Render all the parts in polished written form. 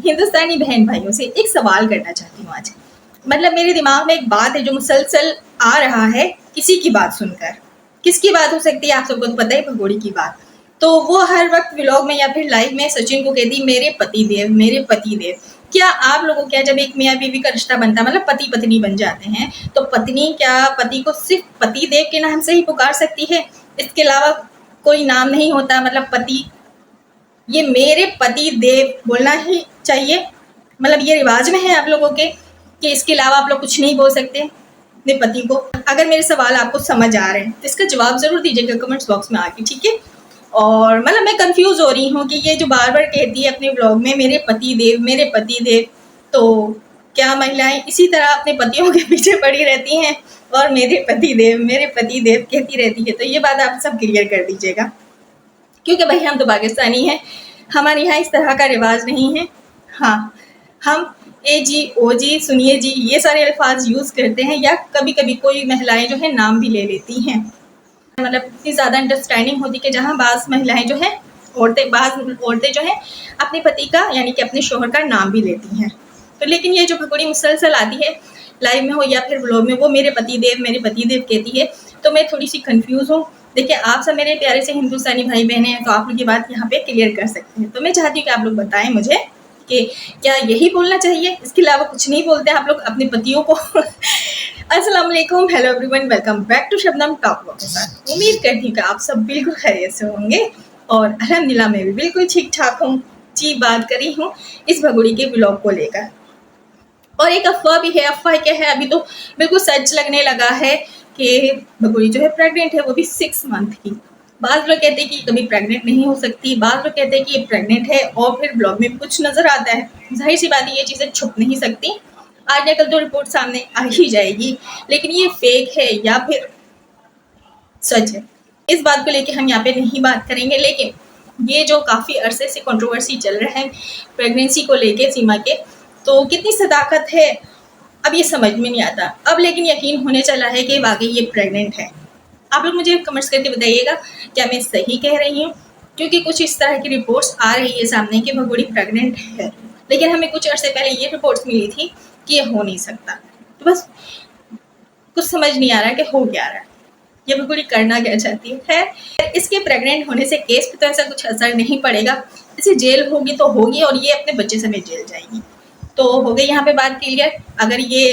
हिंदुस्तानी बहन भाइयों से एक सवाल करना चाहती हूँ आज। मतलब मेरे दिमाग में एक बात है जो मुसलसल आ रहा है किसी की बात सुनकर। किसकी बात हो सकती है आप सबको तो पता है, भगोड़ी की बात। तो वो हर वक्त व्लॉग में या फिर लाइव में सचिन को कहती मेरे पति देव मेरे पति देव। क्या आप लोगों क्या जब एक मियाँ बीवी का रिश्ता बनता है, मतलब पति पत्नी बन जाते हैं, तो पत्नी क्या पति को सिर्फ पति देव के नाम से ही पुकार सकती है? इसके अलावा कोई नाम नहीं होता? मतलब पति, ये मेरे पति देव बोलना ही चाहिए? मतलब ये रिवाज में है आप लोगों के कि इसके अलावा आप लोग कुछ नहीं बोल सकते अपने पति को? अगर मेरे सवाल आपको समझ आ रहे हैं तो इसका जवाब जरूर दीजिएगा कमेंट्स बॉक्स में आके, ठीक है? और मतलब मैं कंफ्यूज हो रही हूँ कि ये जो बार बार कहती है अपने ब्लॉग में मेरे पति देव, तो क्या महिलाएं इसी तरह अपने पतियों के पीछे पड़ी रहती हैं और मेरे पति देव कहती रहती है? तो ये बात आप सब क्लियर कर दीजिएगा, क्योंकि भाई हम तो पाकिस्तानी हैं, हमारे यहाँ इस तरह का रिवाज नहीं है। हाँ, हम ए जी ओ जी सुनिए जी ये सारे अल्फाज यूज़ करते हैं, या कभी कभी कोई महिलाएं जो है नाम भी ले लेती हैं। मतलब इतनी ज़्यादा अंडरस्टैंडिंग होती कि जहाँ बाज़ महिलाएं जो है बाज़ औरतें जो है अपने पति का यानी कि अपने शोहर का नाम भी लेती हैं। तो लेकिन ये जो भगोड़ी मुसलसल आती है लाइव में हो या फिर व्लॉग में, वो मेरे पति देव कहती है, तो मैं थोड़ी सी कंफ्यूज हूँ। देखिए आप सब मेरे प्यारे से हिंदुस्तानी भाई बहने हैं, तो आप लोग ये बात यहाँ पे क्लियर कर सकते हैं। तो मैं चाहती हूँ कि आप लोग बताएं मुझे कि क्या यही बोलना चाहिए, इसके अलावा कुछ नहीं बोलते आप लोग अपने पतियों को? अस्सलाम वालेकुम, hello everyone, welcome back to Shabnam talk के साथ। उम्मीद करती हूँ कि आप सब बिल्कुल खैरियत से होंगे और अल्हम्दुलिल्लाह मैं भी बिल्कुल ठीक ठाक हूँ जी। बात करी हूँ इस भगोड़ी के ब्लॉग को लेकर, और एक अफवाह भी है। अफवाह क्या है, अभी तो बिल्कुल सच लगने लगा है कि भगोड़ी जो है प्रेग्नेंट है, वो भी 6 मंथ की। बाज़ लोग कहते हैं कि कभी प्रेग्नेंट नहीं हो सकती, बाज़ लोग कहते हैं कि ये प्रेग्नेंट है, और फिर ब्लॉग में कुछ नज़र आता है। जाहिर सी बात है ये चीज़ें छुप नहीं सकती, आज या कल तो रिपोर्ट सामने आ ही जाएगी। लेकिन ये फेक है या फिर सच है, इस बात को लेकर हम यहाँ पे नहीं बात करेंगे। लेकिन ये जो काफ़ी अरसे से कंट्रोवर्सी चल रहा है प्रेगनेंसी को लेके सीमा के, तो कितनी सदाकत है अब ये समझ में नहीं आता। अब लेकिन यकीन होने चला है कि वाकई ये प्रेग्नेंट है। आप लोग मुझे कमेंट्स करके बताइएगा क्या मैं सही कह रही हूँ, क्योंकि कुछ इस तरह की रिपोर्ट्स आ रही है सामने कि भगोड़ी प्रेग्नेंट है, लेकिन हमें कुछ अर्से पहले ये रिपोर्ट्स मिली थी कि ये हो नहीं सकता। तो बस कुछ समझ नहीं आ रहा कि हो क्या रहा है, ये भगोड़ी करना क्या चाहती है। खैर, इसके प्रेग्नेंट होने से केस पे तो ऐसा कुछ असर नहीं पड़ेगा, इसे जेल होगी तो होगी और ये अपने बच्चे समेत जेल जाएगी। तो हो गई यहाँ पे बात क्लियर। अगर ये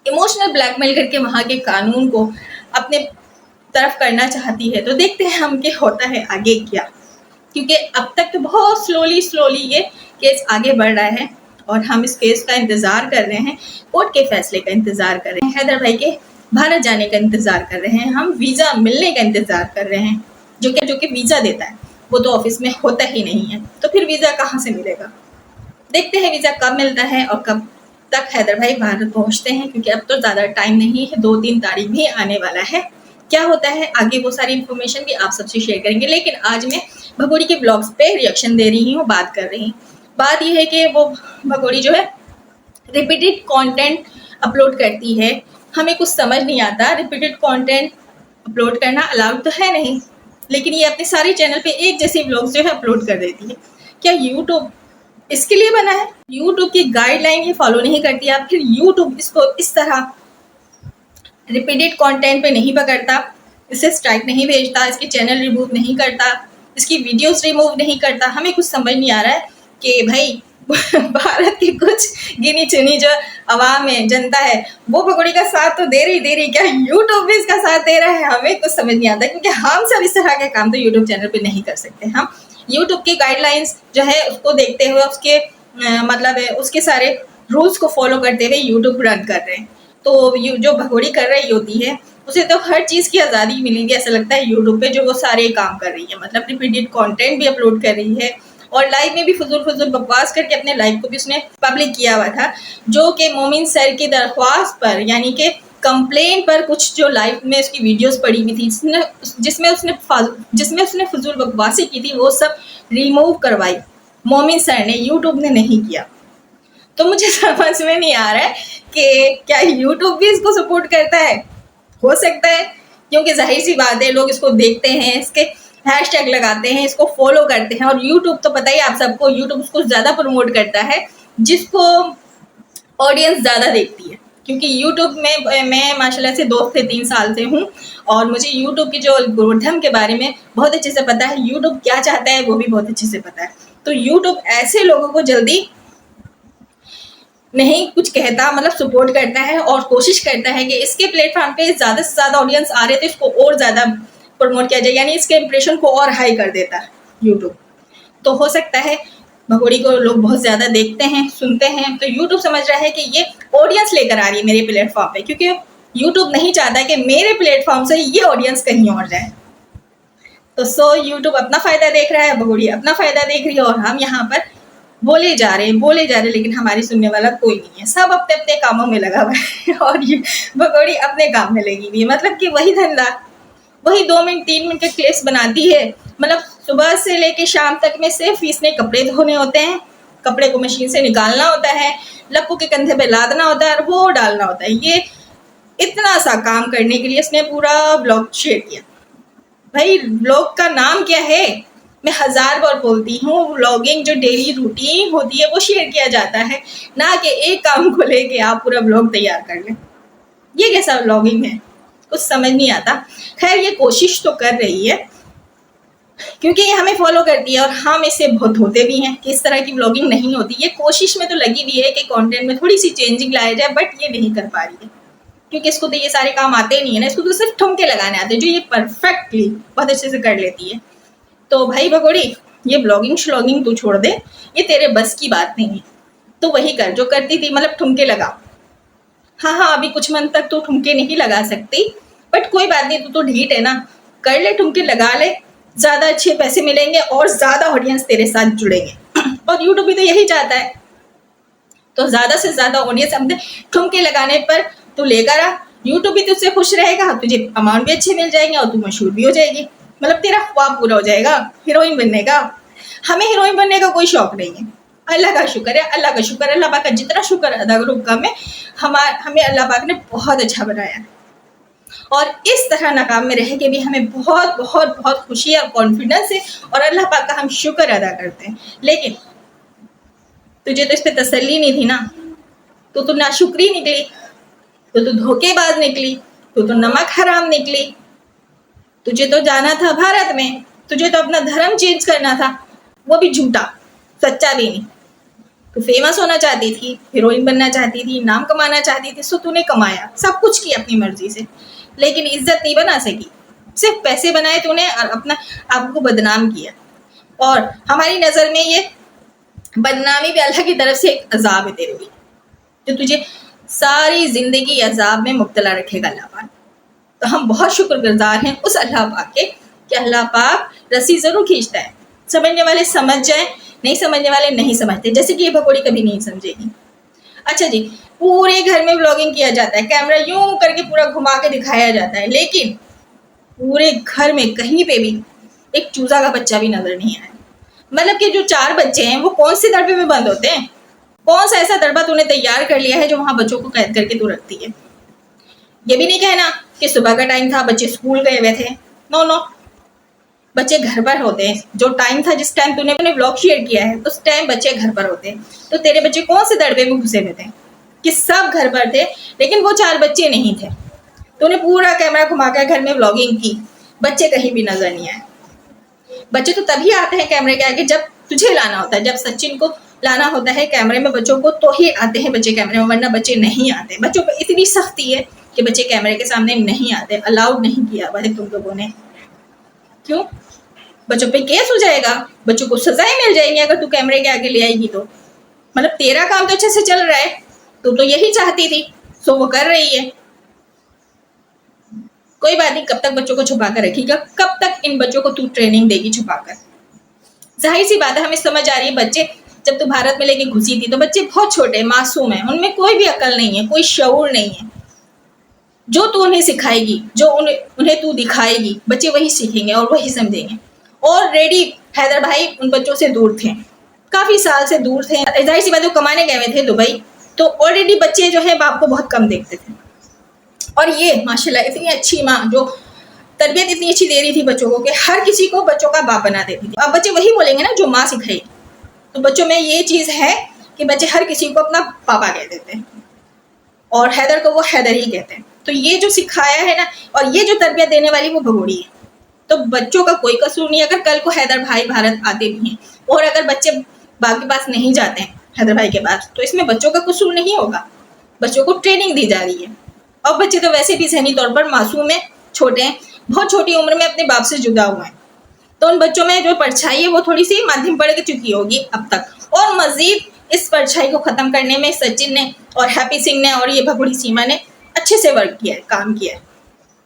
इमोशनल ब्लैकमेल करके वहाँ के कानून को अपने तरफ करना चाहती है, तो देखते हैं हम कि होता है आगे क्या, क्योंकि अब तक तो बहुत स्लोली ये केस आगे बढ़ रहा है और हम इस केस का इंतज़ार कर रहे हैं, कोर्ट के फैसले का इंतज़ार कर रहे हैं, हैदर भाई के भारत जाने का इंतज़ार कर रहे हैं, हम वीज़ा मिलने का इंतज़ार कर रहे हैं। जो कि वीज़ा देता है वो तो ऑफिस में होता ही नहीं है, तो फिर वीज़ा कहाँ से मिलेगा? देखते हैं वीज़ा कब मिलता है और कब तक हैदर भाई भारत पहुंचते हैं, क्योंकि अब तो ज़्यादा टाइम नहीं है, 2-3 तारीख भी आने वाला है। क्या होता है आगे वो सारी इन्फॉर्मेशन भी आप सबसे शेयर करेंगे। लेकिन आज मैं भगोड़ी के ब्लॉग्स पे रिएक्शन दे रही हूँ, बात कर रही हूँ। बात यह है कि वो भगोड़ी जो है रिपीटेड कंटेंट अपलोड करती है, हमें कुछ समझ नहीं आता। रिपीटेड कंटेंट अपलोड करना अलाउड तो है नहीं, लेकिन ये अपने सारे चैनल पे एक जैसे ब्लॉग्स जो है अपलोड कर देती है। क्या यूट्यूब इसके लिए बना है? यूट्यूब की गाइडलाइन ये फॉलो नहीं करती, आप फिर यूट्यूब इसको इस तरह रिपीटेड कंटेंट पे नहीं पकड़ता, इसे स्ट्राइक नहीं भेजता, इसके चैनल रिमूव नहीं करता, इसकी वीडियोस रिमूव नहीं करता। हमें कुछ समझ नहीं आ रहा है कि भाई भारत की कुछ गिनी चुनी जो आवाम है, जनता है, वो भगोड़ी का साथ तो दे रही, क्या यूट्यूब भी इसका साथ दे रहा है? हमें कुछ समझ नहीं आता, क्योंकि हम सब इस तरह के काम तो यूट्यूब चैनल पे नहीं कर सकते। हम यूट्यूब की गाइडलाइंस जो है उसको देखते हुए, उसके मतलब है उसके सारे रूल्स को फॉलो करते हुए यूट्यूब रन कर रहे हैं। तो जो भगोड़ी कर रही होती है उसे तो हर चीज़ की आज़ादी मिलेगी, ऐसा लगता है यूट्यूब पे जो वो सारे काम कर रही है। मतलब रिपीटेड कंटेंट भी अपलोड कर रही है और लाइव में भी फजूल बकवास करके अपने लाइव को भी उसने पब्लिक किया हुआ था, जो कि मोमिन सर की दरख्वास्त पर यानी कि कंप्लेन पर कुछ जो लाइव में उसकी वीडियोस पड़ी हुई थी जिसमें उसने फजूल बकवासी की थी, वो सब रिमूव करवाई मोमिन सर ने, यूट्यूब ने नहीं किया। तो मुझे समझ में नहीं आ रहा है कि क्या यूट्यूब भी इसको सपोर्ट करता है? हो सकता है, क्योंकि जाहिर सी बात है लोग इसको देखते हैं, इसके हैशटैग लगाते हैं, इसको फॉलो करते हैं। और यूट्यूब तो पता ही आप सबको, यूट्यूब उसको ज़्यादा प्रमोट करता है जिसको ऑडियंस ज़्यादा देखती है। क्योंकि यूट्यूब में मैं माशाल्लाह से 2 से 3 साल से हूँ और मुझे यूट्यूब की जो एल्गोरिथम के बारे में बहुत अच्छे से पता है, यूट्यूब क्या चाहता है वो भी बहुत अच्छे से पता है। तो यूट्यूब ऐसे लोगों को जल्दी नहीं कुछ कहता, मतलब सपोर्ट करता है और कोशिश करता है कि इसके प्लेटफॉर्म पे ज़्यादा से ज़्यादा ऑडियंस आ रहे तो इसको और ज़्यादा प्रमोट किया जाए, यानी इसके इंप्रेशन को और हाई कर देता है यूट्यूब। तो हो सकता है भगोड़ी को लोग बहुत ज़्यादा देखते हैं, सुनते हैं, तो यूट्यूब समझ रहा है कि ये ऑडियंस लेकर आ रही है मेरे प्लेटफॉर्म पे, क्योंकि यूट्यूब नहीं चाहता कि मेरे प्लेटफॉर्म से ये ऑडियंस कहीं और जाए। तो यूट्यूब अपना फ़ायदा देख रहा है, भगोड़ी अपना फ़ायदा देख रही है और हम यहाँ पर बोले जा रहे हैं, लेकिन हमारी सुनने वाला कोई नहीं है। सब अपने अपने कामों में लगा हुआ है और ये भगोड़ी अपने काम में लगी हुई है। मतलब कि वही धंधा, वही 2 मिनट 3 मिनट के क्लिप्स बनाती है। मतलब सुबह से लेके शाम तक में सिर्फ इसने कपड़े धोने होते हैं, कपड़े को मशीन से निकालना होता है, लप्पू के कंधे पे लादना होता है और वो डालना होता है। ये इतना सा काम करने के लिए इसने पूरा ब्लॉग शेयर किया। भाई ब्लॉग का नाम क्या है? मैं 1000 बार बोलती हूँ, व्लॉगिंग जो डेली रूटीन होती है वो शेयर किया जाता है, ना कि एक काम को लेके आप पूरा ब्लॉग तैयार कर लें। ये कैसा व्लॉगिंग है? कुछ समझ नहीं आता। खैर ये कोशिश तो कर रही है क्योंकि ये हमें फॉलो करती है और हम इससे बहुत धोते भी हैं कि इस तरह की व्लॉगिंग नहीं होती। ये कोशिश में तो लगी हुई है कि कंटेंट में थोड़ी सी चेंजिंग लाया जाए, बट ये नहीं कर पा रही है क्योंकि इसको तो ये सारे काम आते नहीं है ना, इसको तो सिर्फ ठुमके लगाने आते हैं, जो ये परफेक्टली बहुत अच्छे से कर लेती है। तो भाई भगोड़ी, ये ब्लॉगिंग श्लॉगिंग तू छोड़ दे, ये तेरे बस की बात नहीं है। तो वही कर जो करती थी, मतलब ठुमके लगा। हाँ, अभी कुछ मंथ तक तो ठुमके नहीं लगा सकती, बट कोई बात नहीं, तू तो ढीठ है ना, कर ले, ठुमके लगा ले, ज़्यादा अच्छे पैसे मिलेंगे और ज़्यादा ऑडियंस तेरे साथ जुड़ेंगे और यूट्यूब भी तो यही चाहता है। तो ज़्यादा से ज़्यादा ऑडियंस अपने ठुमके लगाने पर तू लेकर आ, यूट्यूब भी तुझसे खुश रहेगा, तुझे अमाउंट भी अच्छे मिल जाएंगे और तू मशहूर भी हो जाएगी। मतलब तेरा ख्वाब पूरा हो जाएगा हीरोइन बनने का। हमें हीरोइन बनने का कोई शौक नहीं है। अल्लाह का शुक्र है, अल्लाह का शुक्र है, अल्लाह पाक का जितना शुक्र अदा करो कम है। हमें अल्लाह पाक ने बहुत अच्छा बनाया है और इस तरह नाकाम में रह के भी हमें बहुत बहुत बहुत खुशी और कॉन्फिडेंस है और अल्लाह पाक का हम शुक्र अदा करते हैं। लेकिन तुझे तो इस पर तसल्ली नहीं थी ना, तो नाशुक्री निकली, तो धोखेबाज निकली, तो नमक हराम निकली। तुझे तो जाना था भारत में, तुझे तो अपना धर्म चेंज करना था, वो भी झूठा, सच्चा भी नहीं। तू फेमस होना चाहती थी, हीरोइन बनना चाहती थी, नाम कमाना चाहती थी, सो तूने कमाया, सब कुछ किया अपनी मर्जी से, लेकिन इज्जत नहीं बना सकी। सिर्फ पैसे बनाए तूने और अपना आपको बदनाम किया। और हमारी नज़र में ये बदनामी भी अल्लाह की तरफ से एक अजाब है तेरे लिए, जो तुझे सारी जिंदगी अजाब में मुब्तला रखेगा अल्लाह पाक। तो हम बहुत शुक्रगुजार हैं उस अल्लाह पाक के कि अल्लाह पाक रस्सी ज़रूर खींचता है। समझने वाले समझ जाए, नहीं समझने वाले नहीं समझते, जैसे कि ये भगोड़ी कभी नहीं समझेगी। अच्छा जी, पूरे घर में व्लॉगिंग किया जाता है, कैमरा यूं करके पूरा घुमा के दिखाया जाता है, लेकिन पूरे घर में कहीं पे भी एक चूजा का बच्चा भी नजर नहीं आया। मतलब कि जो 4 बच्चे हैं वो कौन से दड़बे में बंद होते हैं? कौन सा ऐसा दड़बा तूने तैयार कर लिया है जो वहां बच्चों को कैद करके तू रखती है? ये भी नहीं कहना कि सुबह का टाइम था, बच्चे स्कूल गए हुए थे। नो, बच्चे घर पर होते हैं। जो टाइम था, जिस टाइम तूने अपने ब्लॉग शेयर किया है, उस टाइम बच्चे घर पर होते हैं। तो तेरे बच्चे कौन से दड़बे में घुसे हुए थे कि सब घर पर थे, लेकिन वो 4 बच्चे नहीं थे। तूने पूरा कैमरा घुमाकर घर में व्लॉगिंग की, बच्चे कहीं भी नजर नहीं आए। बच्चे तो तभी आते हैं कैमरे के आगे जब तुझे लाना होता है, जब सचिन को लाना होता है कैमरे में बच्चों को, तो ही आते हैं बच्चे कैमरे में, वरना बच्चे नहीं आते। बच्चों पर इतनी सख्ती है कि बच्चे कैमरे के सामने नहीं आते, अलाउड नहीं किया हुआ है तुम लोगों ने। क्यों? बच्चों पे केस हो जाएगा, बच्चों को सजाएं मिल जाएंगी अगर तू कैमरे के आगे ले आएगी तो। मतलब तेरा काम तो अच्छे से चल रहा है, तू तो यही चाहती थी, सो वो कर रही है। कोई बात नहीं, कब तक बच्चों को छुपा कर रखेगा? कब तक इन बच्चों को तू ट्रेनिंग देगी छुपाकर? जाहिर सी बात है, हमें समझ आ रही है, बच्चे जब तू भारत में लेके घुसी थी तो बच्चे बहुत छोटे मासूम हैं, उनमें कोई भी अकल नहीं है, कोई शऊर नहीं है। जो तू उन्हें सिखाएगी, जो उन्हें तू दिखाएगी, बच्चे वही सीखेंगे और वही समझेंगे। ऑलरेडी हैदर भाई उन बच्चों से दूर थे, काफी साल से दूर थे। जाहिर सी बात है, वो कमाने गए हुए थे दुबई, तो ऑलरेडी बच्चे जो है बाप को बहुत कम देखते थे। और ये माशाल्लाह इतनी अच्छी माँ जो तरबियत इतनी अच्छी दे रही थी बच्चों को कि हर किसी को बच्चों का बाप बना देती थी। अब बच्चे वही बोलेंगे ना जो माँ सिखाई। तो बच्चों में ये चीज़ है कि बच्चे हर किसी को अपना पापा कह देते हैं और हैदर को वो हैदर ही कहते हैं। तो ये जो सिखाया है ना, और ये जो तरबियत देने वाली वो भगोड़ी है। तो बच्चों का कोई कसूर नहीं। अगर कल को हैदर भाई भारत आते भी हैं और अगर बच्चे बाप के पास नहीं जाते हैं, हैदर भाई के पास, तो इसमें बच्चों का कसूर नहीं होगा। बच्चों को ट्रेनिंग दी जा रही है। और बच्चे तो वैसे भी ज़हनी तौर पर मासूम है, छोटे हैं, बहुत छोटी उम्र में अपने बाप से जुदा हुए हैं। तो उन बच्चों में जो परछाई है वो थोड़ी सी माध्यम पड़ चुकी होगी अब तक। और मजीद इस परछाई को ख़त्म करने में सचिन ने और हैप्पी सिंह ने और ये भगोड़ी सीमा ने अच्छे से वर्क किया है, काम किया है।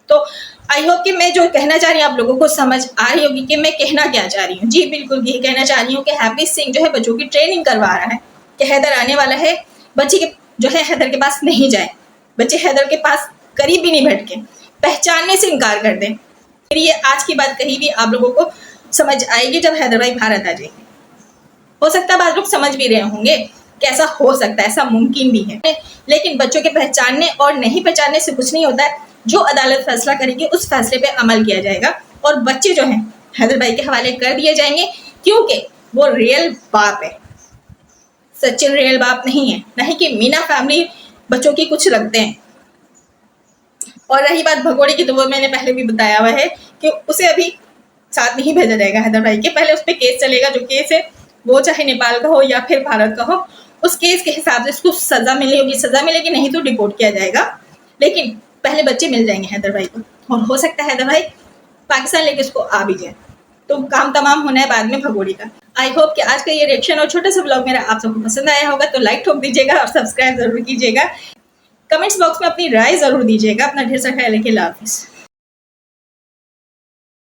तो आई होप कि मैं जो कहना चाह रही हूँ आप लोगों को समझ आ रही होगी कि मैं कहना क्या चाह रही हूँ। जी बिल्कुल यही कहना चाह रही हूँ कि हैप्पी सिंह जो है बच्चों की ट्रेनिंग करवा रहा है कि हैदर आने वाला है, बच्चे के जो है हैदर के पास नहीं जाए, बच्चे हैदर के पास करीब भी नहीं भटके, पहचानने से इनकार कर दें। मेरी ये आज की बात कहीं भी आप लोगों को समझ आएगी जब हैदर भाई भारत आ जाएंगे। हो सकता है बाद लोग समझ भी रहे होंगे कि ऐसा हो सकता है, ऐसा मुमकिन भी है। लेकिन बच्चों के पहचानने और नहीं पहचानने से कुछ नहीं होता है। जो अदालत फैसला करेगी उस फैसले पे अमल किया जाएगा और बच्चे जो हैं हैदर भाई के हवाले कर दिए जाएंगे, क्योंकि वो रियल बाप है। सचिन रियल बाप नहीं है, नहीं कि मीना फैमिली बच्चों की कुछ रखते हैं। और रही बात भगोड़ी की, तो वो मैंने पहले भी बताया हुआ है कि उसे अभी साथ नहीं भेजा जाएगा हैदर भाई के। पहले उस पर केस चलेगा, जो केस है वो चाहे नेपाल का हो या फिर भारत का हो, उस केस के हिसाब से इसको सज़ा मिली होगी, सज़ा मिलेगी, नहीं तो डिपोर्ट किया जाएगा। लेकिन पहले बच्चे मिल जाएंगे हैदर भाई को, और हो सकता है हैदर भाई पाकिस्तान लेके उसको आ भी जाए। तो काम तमाम होना है बाद में भगोड़ी का। आई होप कि आज का ये रिएक्शन और छोटा सा ब्लॉग मेरा आप सबको पसंद आया होगा। तो लाइक ठोक दीजिएगा और सब्सक्राइब जरूर कीजिएगा। कमेंट्स बॉक्स में अपनी राय जरूर दीजिएगा। अपना ढेर सारा ख्याल रखिए। अल्लाह हाफिज़।